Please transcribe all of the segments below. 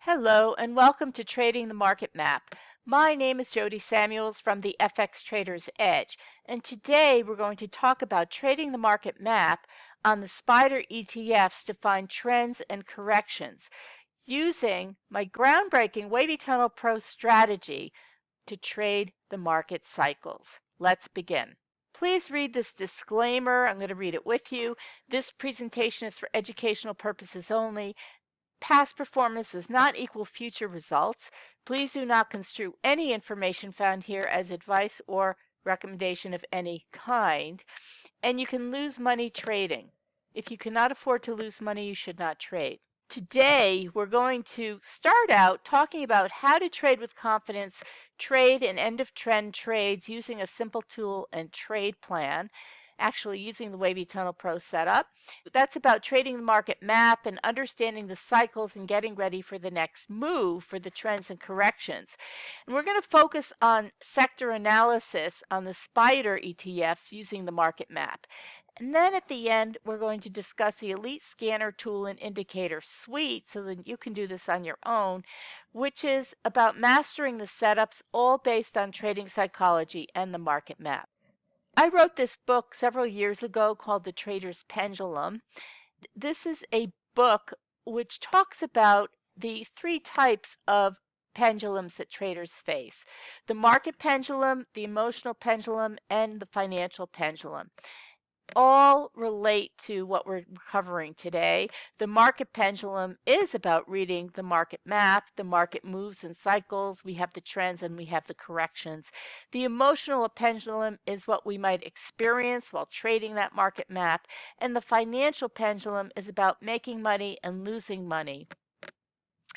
Hello and welcome to Trading the Market Map. My name is Jody Samuels from the FX Trader's Edge, and today we're going to talk about trading the market map on the SPDR ETFs to find trends and corrections using my groundbreaking Wavy Tunnel PRO strategy to trade the market cycles. Let's begin. Please read this disclaimer. I'm going to read it with you. This presentation is for educational purposes only. Past performance does not equal future results. Please do not construe any information found here as advice or recommendation of any kind. And you can lose money trading. If you cannot afford to lose money, you should not trade. Today, we're going to start out talking about how to trade with confidence, trade and end of trend trades using a simple tool and trade plan. Actually using the Wavy Tunnel PRO setup. That's about trading the market map and understanding the cycles and getting ready for the next move for the trends and corrections. And we're going to focus on sector analysis on the SPDR ETFs using the market map. And then at the end, we're going to discuss the Elite Scanner Tool and Indicator Suite so that you can do this on your own, which is about mastering the setups all based on trading psychology and the market map. I wrote this book several years ago called The Trader's Pendulum. This is a book which talks about the three types of pendulums that traders face: the market pendulum, the emotional pendulum, and the financial pendulum. All relate to what we're covering today. The market pendulum is about reading the market map. The market moves in cycles. We have the trends and we have the corrections. The emotional pendulum is what we might experience while trading that market map. And the financial pendulum is about making money and losing money,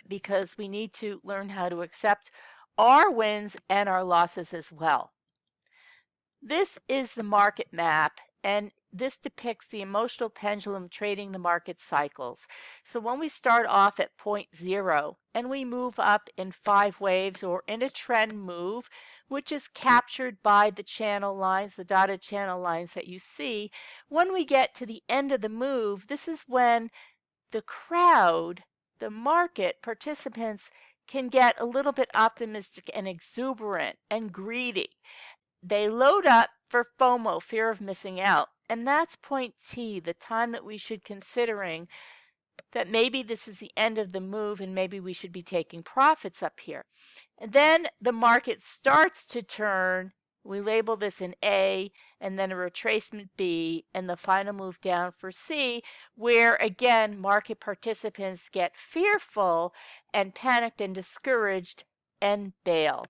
because we need to learn how to accept our wins and our losses as well. This is the market map, and this depicts the emotional pendulum trading the market cycles. So when we start off at point 0 and we move up in 5 waves or in a trend move, which is captured by the channel lines, the dotted channel lines that you see, when we get to the end of the move, this is when the crowd, the market participants, can get a little bit optimistic and exuberant and greedy. They load up for FOMO, fear of missing out. And that's point T, the time that we should considering that maybe this is the end of the move and maybe we should be taking profits up here. And then the market starts to turn. We label this an A, and then a retracement B, and the final move down for C, where again market participants get fearful and panicked and discouraged and bail.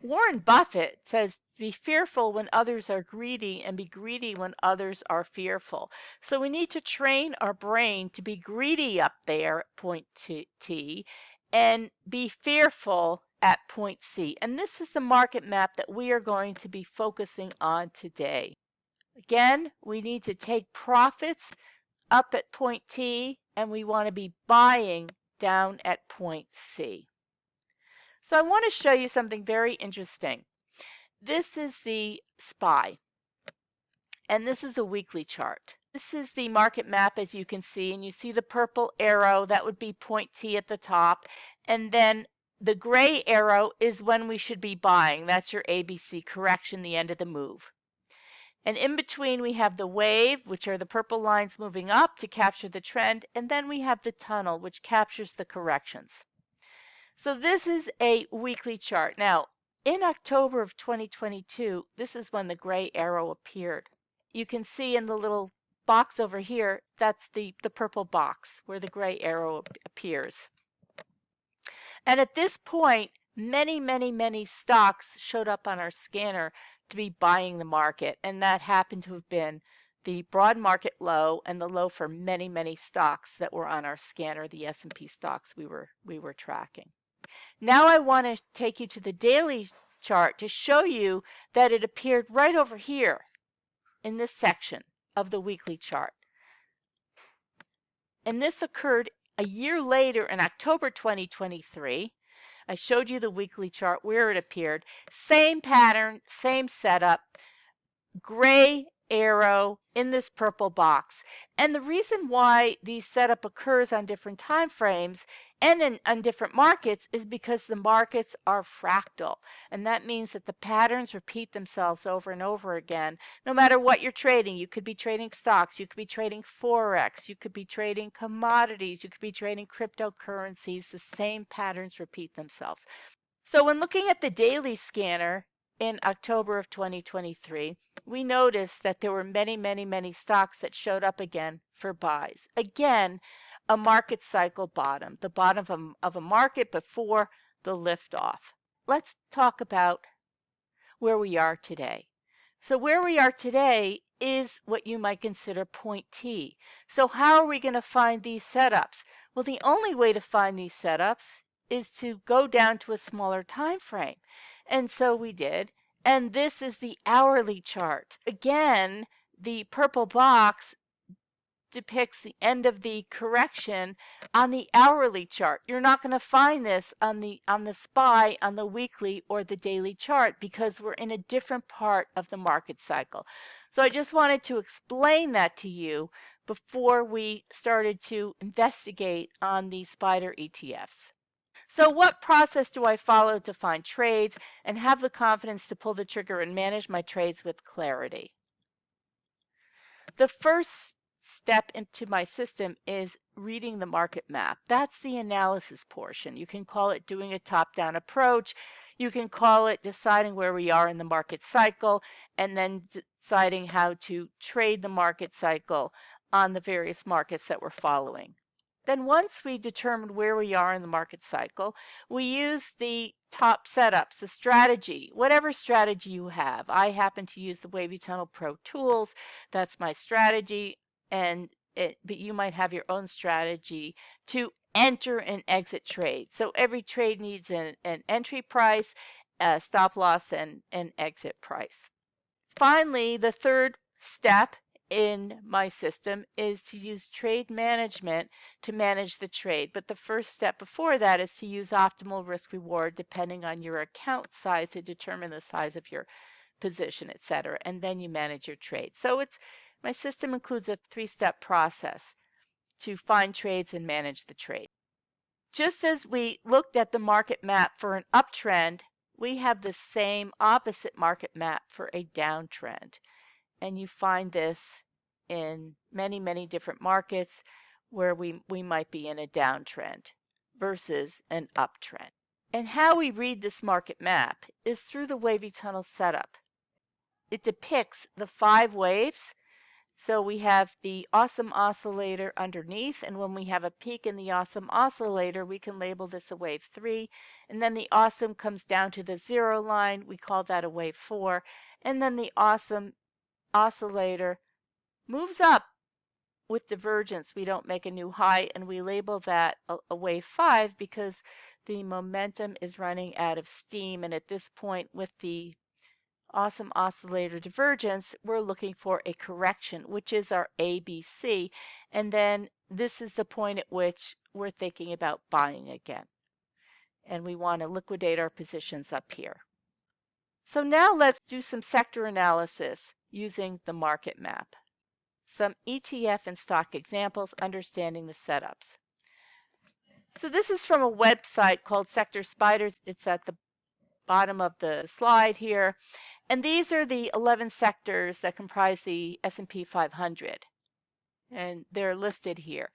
Warren Buffett says, be fearful when others are greedy and be greedy when others are fearful. So we need to train our brain to be greedy up there at point T and be fearful at point C. And this is the market map that we are going to be focusing on today. Again, we need to take profits up at point T, and we want to be buying down at point C. So I want to show you something very interesting. This is the SPY, and this is a weekly chart. This is the market map, as you can see, and you see the purple arrow, that would be point T at the top, and then the gray arrow is when we should be buying. That's your ABC correction, the end of the move. And in between we have the wave, which are the purple lines moving up to capture the trend, and then we have the tunnel, which captures the corrections. So this is a weekly chart. Now, in October of 2022, this is when the gray arrow appeared. You can see in the little box over here, that's the purple box where the gray arrow appears. And at this point, many stocks showed up on our scanner to be buying the market, and that happened to have been the broad market low and the low for many stocks that were on our scanner, the S&P stocks we were tracking. Now I want to take you to the daily chart to show you that it appeared right over here in this section of the weekly chart. And this occurred a year later in October 2023. I showed you the weekly chart where it appeared. Same pattern, same setup. Gray arrow in this purple box. And the reason why the setup occurs on different time frames and on different markets is because the markets are fractal. And that means that the patterns repeat themselves over and over again, no matter what you're trading. You could be trading stocks, you could be trading Forex, you could be trading commodities, you could be trading cryptocurrencies. The same patterns repeat themselves. So when looking at the daily scanner in October of 2023, we noticed that there were many stocks that showed up again for buys. Again, a market cycle bottom, the bottom of a market before the liftoff. Let's talk about where we are today. So where we are today is what you might consider point T. So how are we going to find these setups? Well, the only way to find these setups is to go down to a smaller time frame. And so we did. And this is the hourly chart. Again, the purple box depicts the end of the correction on the hourly chart. You're not going to find this on the SPY, on the weekly or the daily chart, because we're in a different part of the market cycle. So I just wanted to explain that to you before we started to investigate on the SPDR ETFs. So what process do I follow to find trades and have the confidence to pull the trigger and manage my trades with clarity? The first step into my system is reading the market map. That's the analysis portion. You can call it doing a top-down approach. You can call it deciding where we are in the market cycle and then deciding how to trade the market cycle on the various markets that we're following. Then once we determine where we are in the market cycle, we use the top setups, the strategy, whatever strategy you have. I happen to use the Wavy Tunnel PRO tools. That's my strategy, but you might have your own strategy to enter and exit trade. So every trade needs an entry price, a stop loss, and an exit price. Finally, the third step in my system is to use trade management to manage the trade. But the first step before that is to use optimal risk reward depending on your account size to determine the size of your position, etc. And then you manage your trade. So my system includes a three-step process to find trades and manage the trade. Just as we looked at the market map for an uptrend, we have the same opposite market map for a downtrend. And you find this in many different markets where we might be in a downtrend versus an uptrend. And how we read this market map is through the Wavy Tunnel setup. It depicts the 5 waves. So we have the awesome oscillator underneath, and when we have a peak in the awesome oscillator, we can label this a wave 3, and then the awesome comes down to the 0 line, we call that a wave 4, and then the awesome oscillator moves up with divergence. We don't make a new high, and we label that a wave 5 because the momentum is running out of steam, and at this point with the awesome oscillator divergence, we're looking for a correction, which is our ABC, and then this is the point at which we're thinking about buying again. And we want to liquidate our positions up here. So now let's do some sector analysis using the market map. Some ETF and stock examples, understanding the setups. So this is from a website called Sector Spiders. It's at the bottom of the slide here. And these are the 11 sectors that comprise the S&P 500. And they're listed here.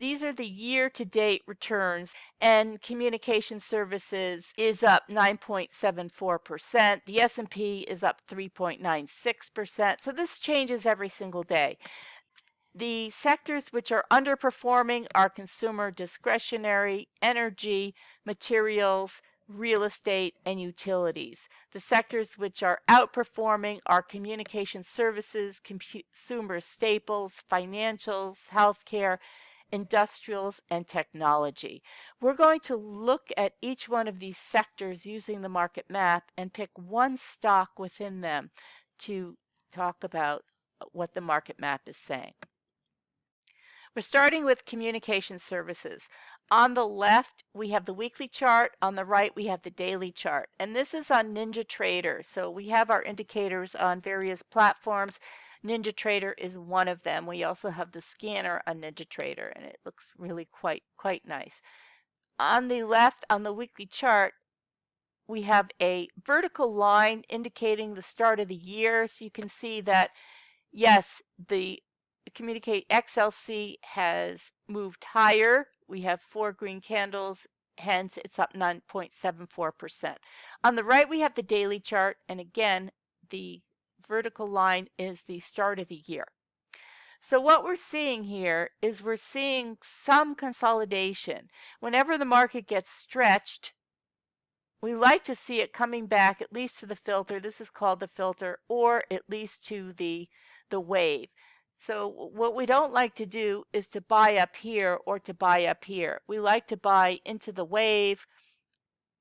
These are the year-to-date returns, and communication services is up 9.74%. The S&P is up 3.96%. So this changes every single day. The sectors which are underperforming are consumer discretionary, energy, materials, real estate, and utilities. The sectors which are outperforming are communication services, consumer staples, financials, healthcare, industrials, and technology. We're going to look at each one of these sectors using the market map and pick one stock within them to talk about what the market map is saying. We're starting with communication services. On the left, we have the weekly chart. On the right, we have the daily chart. And this is on NinjaTrader. So we have our indicators on various platforms. NinjaTrader is one of them. We also have the scanner on NinjaTrader, and it looks really quite nice. On the left, on the weekly chart, we have a vertical line indicating the start of the year. So you can see that, yes, the Communicate XLC has moved higher. We have 4 green candles, hence it's up 9.74%. On the right, we have the daily chart, and again, the vertical line is the start of the year. So what we're seeing here is we're seeing some consolidation. Whenever the market gets stretched, we like to see it coming back at least to the filter. This is called the filter, or at least to the wave. So what we don't like to do is to buy up here or to buy up here. We like to buy into the wave.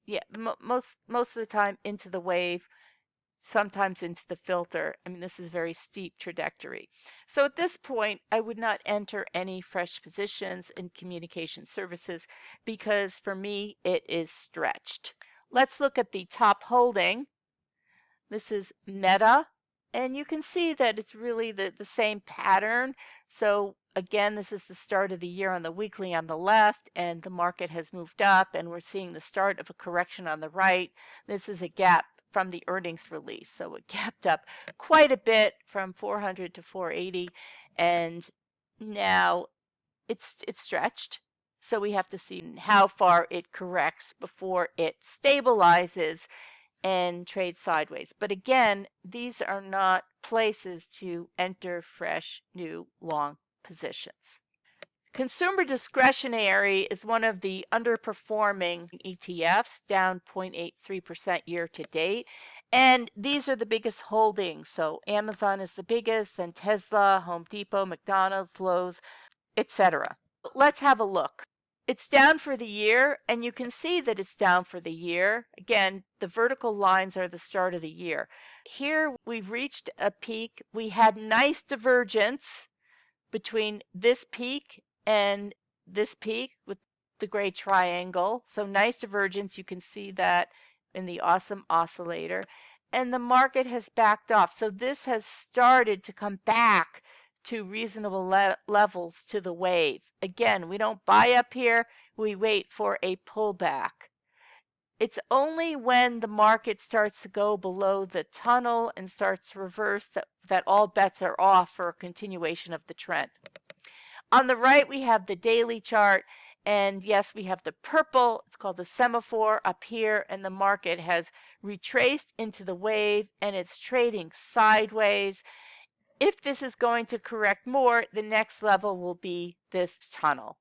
Yeah, most of the time into the wave, sometimes into the filter. I mean, this is a very steep trajectory. So at this point, I would not enter any fresh positions in communication services because for me, it is stretched. Let's look at the top holding. This is Meta, and you can see that it's really the same pattern. So again, this is the start of the year on the weekly on the left, and the market has moved up, and we're seeing the start of a correction on the right. This is a gap from the earnings release. So it gapped up quite a bit from 400 to 480, and now it's stretched. So we have to see how far it corrects before it stabilizes and trade sideways. But again, these are not places to enter fresh, new, long positions. Consumer discretionary is one of the underperforming ETFs, down 0.83% year to date. And these are the biggest holdings. So Amazon is the biggest, then Tesla, Home Depot, McDonald's, Lowe's, etc. Let's have a look. It's down for the year, and you can see that it's down for the year. Again, the vertical lines are the start of the year. Here we've reached a peak. We had nice divergence between this peak and this peak with the gray triangle. So nice divergence. You can see that in the awesome oscillator. And the market has backed off. So this has started to come back to reasonable levels to the wave. Again, we don't buy up here. We wait for a pullback. It's only when the market starts to go below the tunnel and starts to reverse that all bets are off for a continuation of the trend. On the right, we have the daily chart, and yes, we have the purple. It's called the semaphore up here, and the market has retraced into the wave, and it's trading sideways. If this is going to correct more, the next level will be this tunnel.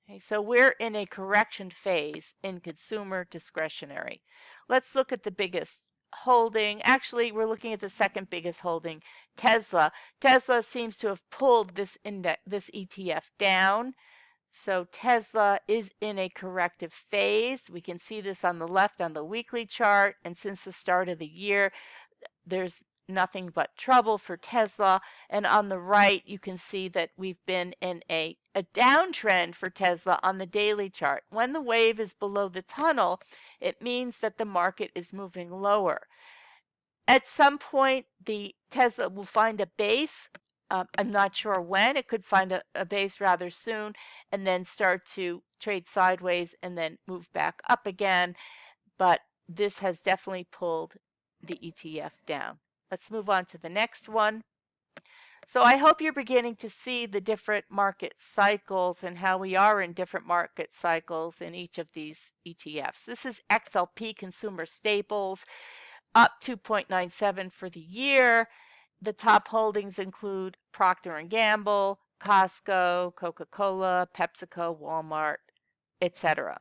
Okay, so we're in a correction phase in consumer discretionary. Let's look at the biggest holding. Actually, we're looking at the second biggest holding, Tesla. Tesla seems to have pulled this ETF down. So Tesla is in a corrective phase. We can see this on the left on the weekly chart. And since the start of the year, there's nothing but trouble for Tesla. And on the right, you can see that we've been in a downtrend for Tesla on the daily chart. When the wave is below the tunnel, it means that the market is moving lower. At some point, the Tesla will find a base. I'm not sure when. It could find a base rather soon and then start to trade sideways and then move back up again. But this has definitely pulled the ETF down. Let's move on to the next one. So I hope you're beginning to see the different market cycles and how we are in different market cycles in each of these ETFs. This is XLP Consumer Staples, up 2.97 for the year. The top holdings include Procter & Gamble, Costco, Coca-Cola, PepsiCo, Walmart, etc.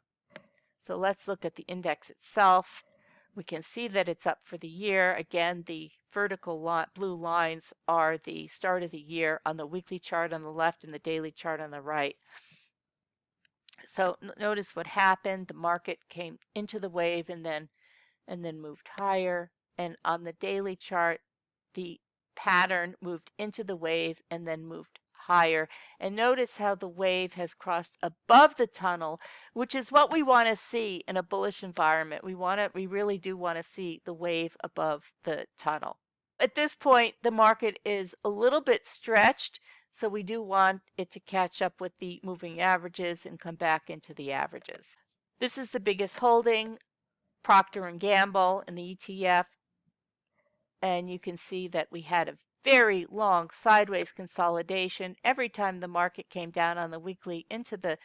So let's look at the index itself. We can see that it's up for the year. Again, the vertical blue lines are the start of the year on the weekly chart on the left and the daily chart on the right. So notice what happened. The market came into the wave and then moved higher. And on the daily chart, the pattern moved into the wave and then moved higher. And notice how the wave has crossed above the tunnel, which is what we want to see in a bullish environment. We really do want to see the wave above the tunnel. At this point, the market is a little bit stretched, so we do want it to catch up with the moving averages and come back into the averages. This is the biggest holding, Procter & Gamble in the ETF, and you can see that we had a very long sideways consolidation. Every time the market came down on the weekly into the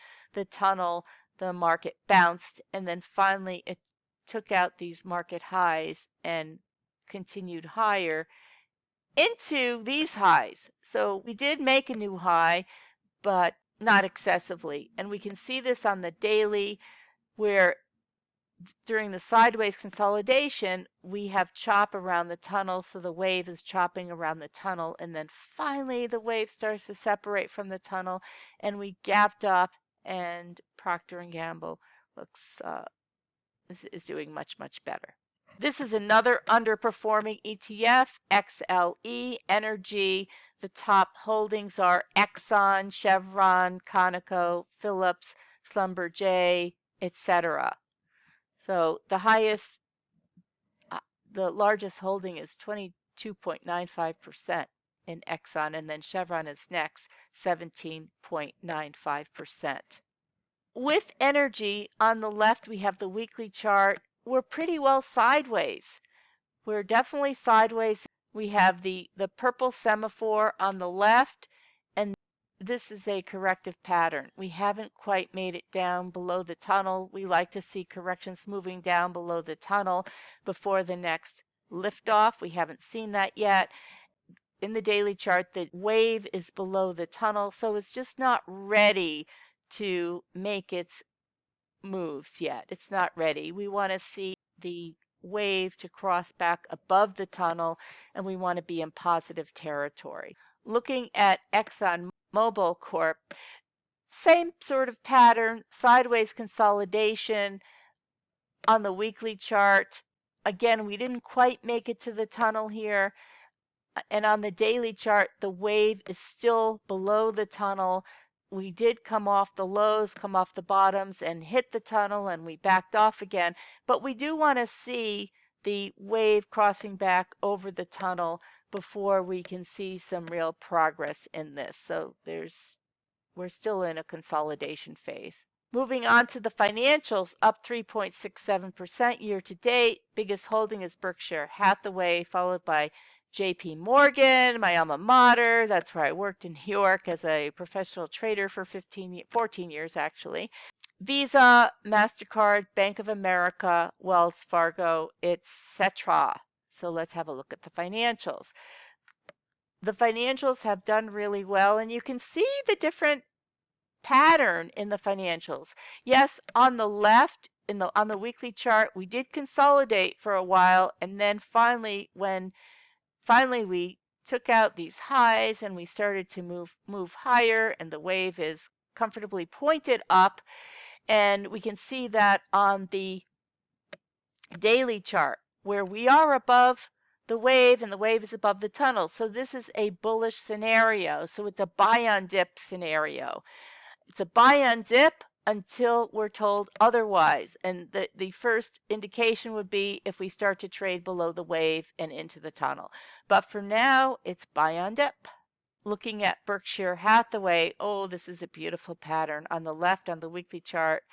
tunnel, the market bounced, and then finally it took out these market highs and continued higher into these highs. So we did make a new high, but not excessively. And we can see this on the daily, where during the sideways consolidation, we have chop around the tunnel. So the wave is chopping around the tunnel. And then finally the wave starts to separate from the tunnel and we gapped up, and Procter & Gamble looks is doing much, much better. This is another underperforming ETF, XLE Energy. The top holdings are Exxon, Chevron, Conoco, Phillips, Schlumberger, etc. So the largest holding is 22.95% in Exxon, and then Chevron is next, 17.95%. With energy, on the left, we have the weekly chart. We're pretty well sideways. We're definitely sideways. We have the purple semaphore on the left, and this is a corrective pattern. We haven't quite made it down below the tunnel. We like to see corrections moving down below the tunnel before the next liftoff. We haven't seen that yet. In the daily chart, the wave is below the tunnel, so it's just not ready to make its moves yet. It's not ready. We want to see the wave to cross back above the tunnel, and we want to be in positive territory. Looking at ExxonMobil Corp, same sort of pattern, sideways consolidation on the weekly chart. Again, we didn't quite make it to the tunnel here. And on the daily chart, the wave is still below the tunnel. We did come off the lows, come off the bottoms, and hit the tunnel, and we backed off again. But we do want to see the wave crossing back over the tunnel before we can see some real progress in this. So we're still in a consolidation phase. Moving on to the financials, up 3.67% year to date. Biggest holding is Berkshire Hathaway, followed by JP Morgan, my alma mater. That's where I worked in New York as a professional trader for 14 years actually. Visa, MasterCard, Bank of America, Wells Fargo, etc. So let's have a look at the financials. The financials have done really well, and you can see the different pattern in the financials. Yes, on the left, on the weekly chart, we did consolidate for a while, and then finally we took out these highs and we started to move higher, and the wave is comfortably pointed up, and we can see that on the daily chart where we are above the wave and the wave is above the tunnel. So this is a bullish scenario. So it's a buy on dip scenario. It's a buy on dip until we're told otherwise. And the first indication would be if we start to trade below the wave and into the tunnel. But for now, it's buy on dip. Looking at Berkshire Hathaway, oh, this is a beautiful pattern. On the left, on the weekly chart,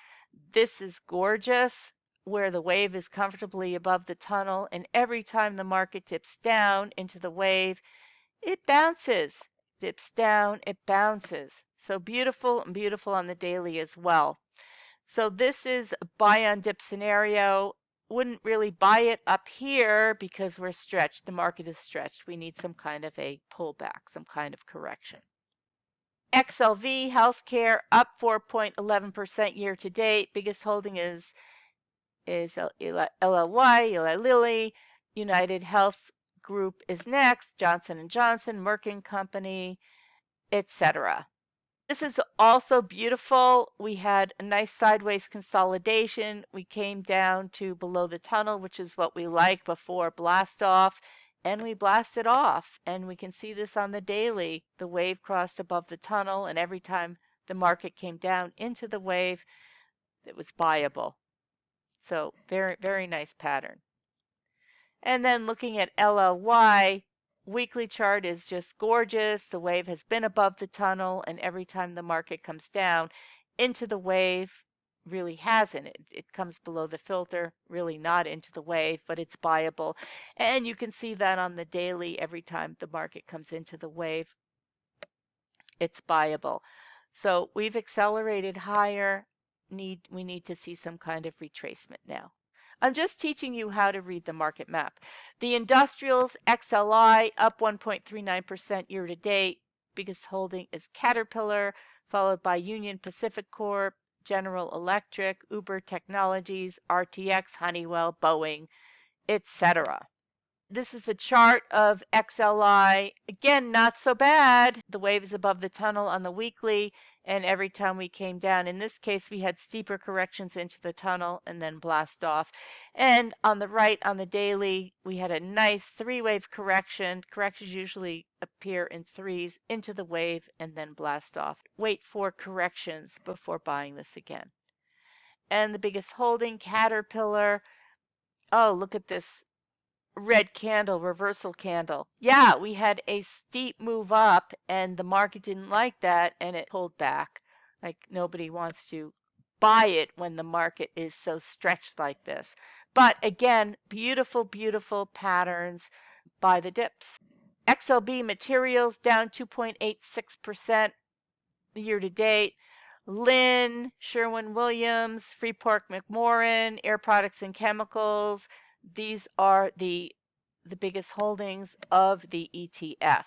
this is gorgeous, where the wave is comfortably above the tunnel. And every time the market dips down into the wave, it bounces. Dips down, it bounces. So beautiful, and beautiful on the daily as well. So this is a buy on dip scenario. Wouldn't really buy it up here because we're stretched. The market is stretched. We need some kind of a pullback, some kind of correction. XLV Healthcare up 4.11% year to date. Biggest holding is LLY, Eli Lilly. United Health Group is next. Johnson & Johnson, Merck & Company, etc. This is also beautiful. We had a nice sideways consolidation. We came down to below the tunnel, which is what we like before blast off, and we blasted off. And we can see this on the daily. The wave crossed above the tunnel, and every time the market came down into the wave, it was buyable. So very, very nice pattern. And then looking at LLY, weekly chart is just gorgeous. The wave has been above the tunnel, and every time the market comes down into the wave, really hasn't. It comes below the filter, really not into the wave, but it's buyable. And you can see that on the daily, every time the market comes into the wave, it's buyable. So we've accelerated higher. We need to see some kind of retracement now. I'm just teaching you how to read the market map. The industrials, XLI, up 1.39% year to date. Biggest holding is Caterpillar, followed by Union Pacific Corp, General Electric, Uber Technologies, RTX, Honeywell, Boeing, etc. This is the chart of XLI. Again, not so bad. The wave is above the tunnel on the weekly, and every time we came down, in this case, we had steeper corrections into the tunnel and then blast off. And on the right, on the daily, we had a nice three-wave correction. Corrections usually appear in threes into the wave and then blast off. Wait for corrections before buying this again. And the biggest holding, Caterpillar. Oh, look at this red candle, reversal candle. Yeah, we had a steep move up and the market didn't like that and it pulled back. Like nobody wants to buy it when the market is so stretched like this. But again, beautiful, beautiful patterns by the dips. XLB Materials down 2.86% year to date. Lynn, Sherwin-Williams, Freeport-McMoran, Air Products and Chemicals. These are the biggest holdings of the ETF.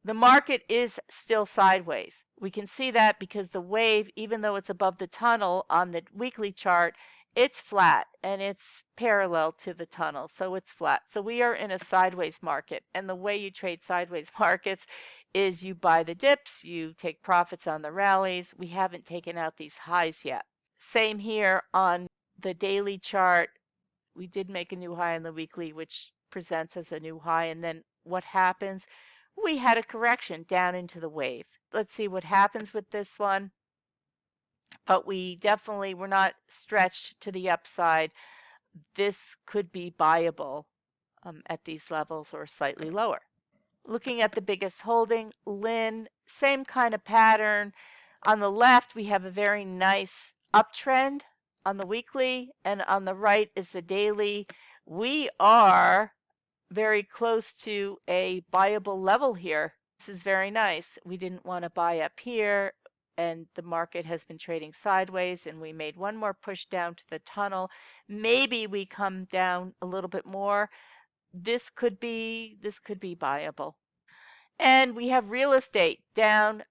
The market is still sideways. We can see that because the wave, even though it's above the tunnel on the weekly chart, it's flat and it's parallel to the tunnel, so it's flat. So we are in a sideways market, and the way you trade sideways markets is you buy the dips, you take profits on the rallies. We haven't taken out these highs yet. Same here on the daily chart. We did make a new high on the weekly, which presents as a new high, and then what happens? We had a correction down into the wave. Let's see what happens with this one. But we definitely were not stretched to the upside. This could be buyable at these levels or slightly lower. Looking at the biggest holding, Lynn, same kind of pattern. On the left, we have a very nice uptrend on the weekly, and on the right is the daily. We are very close to a buyable level here. This is very nice. We didn't want to buy up here, and the market has been trading sideways, and we made one more push down to the tunnel. Maybe we come down a little bit more. This could be buyable. And we have real estate down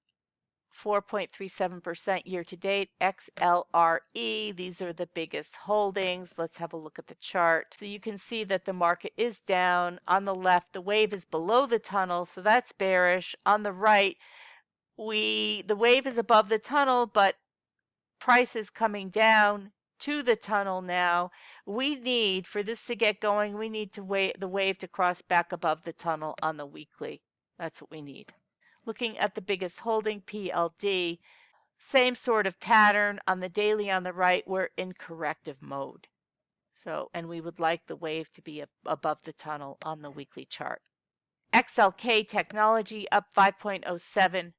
4.37% year to date. XLRE, these are the biggest holdings. Let's have a look at the chart. So you can see that the market is down. On the left, the wave is below the tunnel, so that's bearish. On the right, the wave is above the tunnel, but price is coming down to the tunnel now. We need, for this to get going, we need to the wave to cross back above the tunnel on the weekly. That's what we need. Looking at the biggest holding, PLD, same sort of pattern. On the daily on the right, we're in corrective mode. So, and we would like the wave to be above the tunnel on the weekly chart. XLK Technology up 5.07%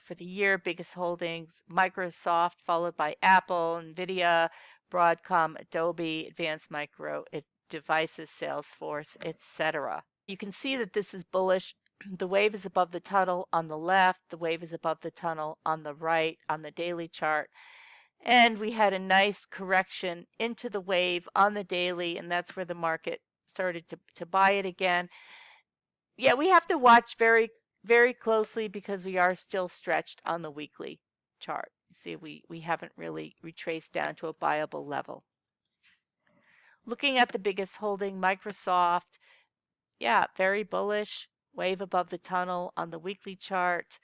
for the year. Biggest holdings, Microsoft, followed by Apple, Nvidia, Broadcom, Adobe, Advanced Micro Devices, Salesforce, etc. You can see that this is bullish. The wave is above the tunnel on the left. The wave is above the tunnel on the right on the daily chart. And we had a nice correction into the wave on the daily, and that's where the market started to buy it again. Yeah, we have to watch very, very closely because we are still stretched on the weekly chart. See, we haven't really retraced down to a buyable level. Looking at the biggest holding, Microsoft, yeah, very bullish. Wave above the tunnel on the weekly chart,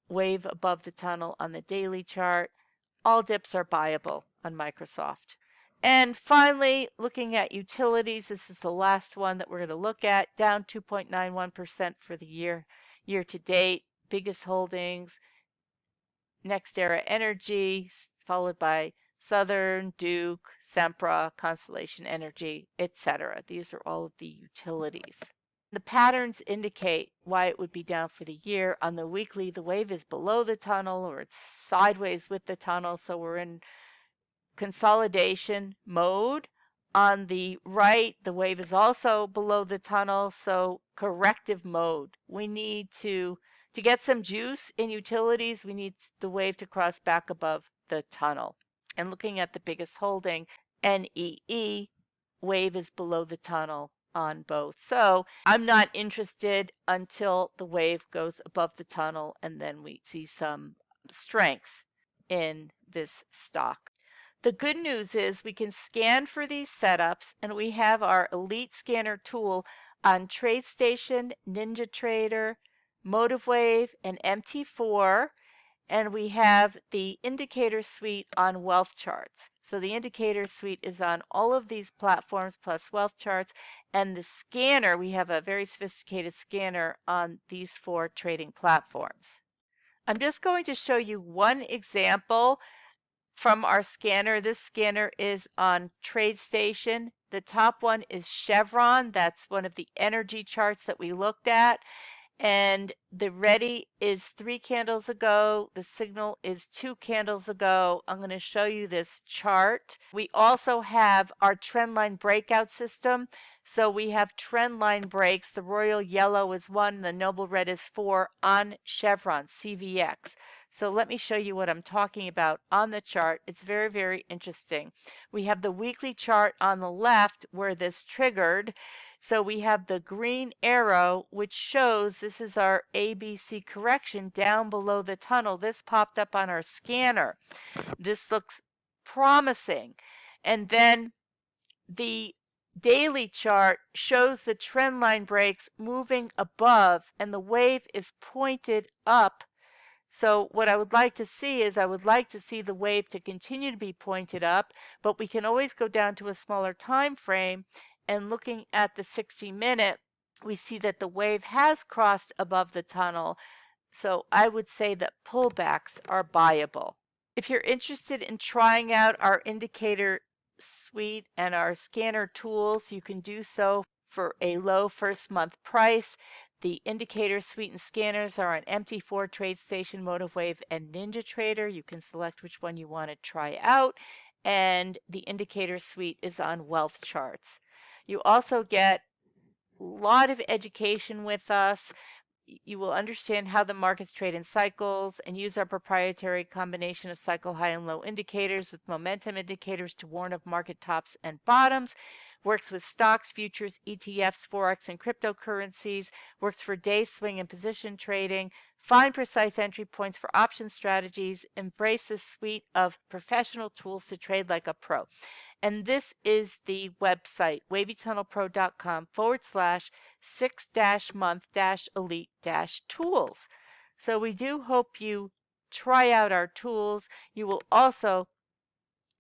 wave above the tunnel on the daily chart. All dips are buyable on Microsoft. And finally, looking at utilities, this is the last one that we're going to look at, down 2.91% for the year to date. Biggest holdings, NextEra Energy, followed by Southern, Duke, Sempra, Constellation Energy, etc. These are all of the utilities. The patterns indicate why it would be down for the year. On the weekly, the wave is below the tunnel or it's sideways with the tunnel, so we're in consolidation mode. On the right, the wave is also below the tunnel, so corrective mode. We need to get some juice in utilities, we need the wave to cross back above the tunnel. And looking at the biggest holding, NEE, wave is below the tunnel on both. So I'm not interested until the wave goes above the tunnel and then we see some strength in this stock. The good news is we can scan for these setups, and we have our Elite Scanner tool on TradeStation, NinjaTrader, MotiveWave, and MT4, and we have the indicator suite on Wealth Charts. So the indicator suite is on all of these platforms plus Wealth Charts, and the scanner, we have a very sophisticated scanner on these 4 trading platforms. I'm just going to show you one example from our scanner. This scanner is on TradeStation. The top one is Chevron. That's one of the energy charts that we looked at. And the ready is 3 candles ago. The signal is 2 candles ago. I'm going to show you this chart. We also have our trend line breakout system. So we have trend line breaks. The royal yellow is 1, the noble red is 4 on Chevron, CVX. So let me show you what I'm talking about on the chart. It's very, very interesting. We have the weekly chart on the left where this triggered. So we have the green arrow, which shows this is our ABC correction down below the tunnel. This popped up on our scanner. This looks promising. And then the daily chart shows the trend line breaks moving above, and the wave is pointed up. So what I would like to see is I would like to see the wave to continue to be pointed up, but we can always go down to a smaller time frame, and looking at the 60-minute, we see that the wave has crossed above the tunnel. So I would say that pullbacks are buyable. If you're interested in trying out our indicator suite and our scanner tools, you can do so for a low first month price. The indicator suite and scanners are on MT4, TradeStation, MotiveWave, and NinjaTrader. You can select which one you want to try out. And the indicator suite is on Wealth Charts. You also get a lot of education with us. You will understand how the markets trade in cycles and use our proprietary combination of cycle high and low indicators with momentum indicators to warn of market tops and bottoms. Works with stocks, futures, ETFs, Forex, and cryptocurrencies. Works for day swing and position trading. Find precise entry points for option strategies. Embrace this suite of professional tools to trade like a pro. And this is the website, wavytunnelpro.com/6-month-elite-tools. So we do hope you try out our tools. You will also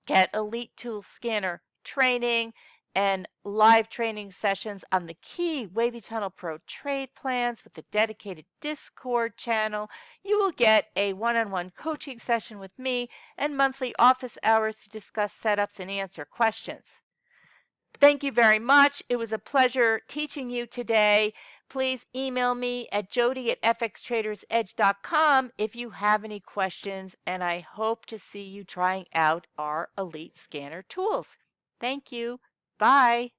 get Elite Tool Scanner training and live training sessions on the key Wavy Tunnel Pro trade plans with a dedicated Discord channel. You will get a one-on-one coaching session with me and monthly office hours to discuss setups and answer questions. Thank you very much. It was a pleasure teaching you today. Please email me at jody@fxtradersedge.com if you have any questions, and I hope to see you trying out our Elite Scanner tools. Thank you. Bye.